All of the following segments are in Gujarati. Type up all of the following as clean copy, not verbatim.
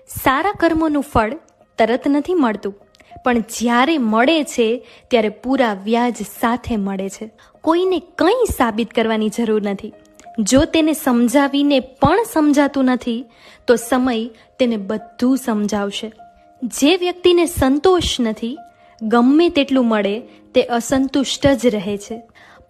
સારા કર્મોનું ફળ તરત નથી મળતું, પણ જ્યારે મળે છે ત્યારે પૂરા વ્યાજ સાથે મળે છે. કોઈને કંઈ સાબિત કરવાની જરૂર નથી. જો તેને સમજાવીને પણ સમજાતું નથી તો સમય તેને બધું સમજાવશે. જે વ્યક્તિને સંતોષ નથી, ગમે તેટલું મળે તે અસંતુષ્ટ જ રહે છે.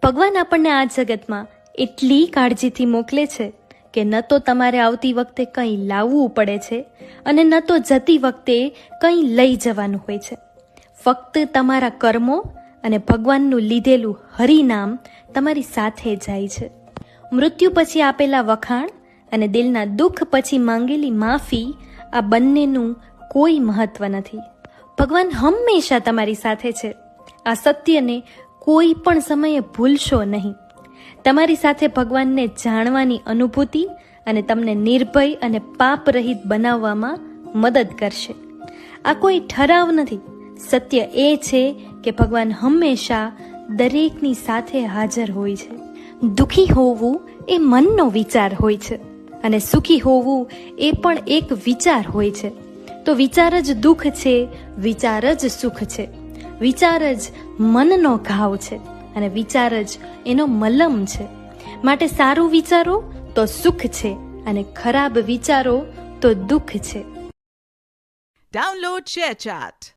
ભગવાન આપણને આ જગતમાં એટલી કાળજીથી મોકલે છે કે ન તો તમારે આવતી વખતે કંઈ લાવવું પડે છે અને ન તો જતી વખતે કંઈ લઈ જવાનું હોય છે. ફક્ત તમારા કર્મો અને ભગવાનનું લીધેલું હરિનામ તમારી સાથે જાય છે. મૃત્યુ પછી આપેલા વખાણ અને દિલના દુઃખ પછી માંગેલી માફી, આ બંનેનું કોઈ મહત્વ નથી. ભગવાન હંમેશા તમારી સાથે છે. આ સત્યને કોઈ પણ સમયે ભૂલશો નહીં. તમારી સાથે ભગવાનને જાણવાની અનુભૂતિ અને તમને નિર્ભય અને પાપ રહિત બનાવવામાં મદદ કરશે. આ કોઈ ઠરાવ નથી. સત્ય એ છે કે ભગવાન હંમેશા દરેકની સાથે હાજર હોય છે. દુઃખી હોવું એ મનનો વિચાર હોય છે અને સુખી હોવું એ પણ એક વિચાર હોય છે. તો વિચાર જ દુઃખ છે, વિચાર જ સુખ છે. વિચાર જ મનનો ઘાવ છે અને વિચાર જ એનો મલમ છે. માટે સારું વિચારો તો સુખ છે અને ખરાબ વિચારો તો દુઃખ છે. Download ShareChat.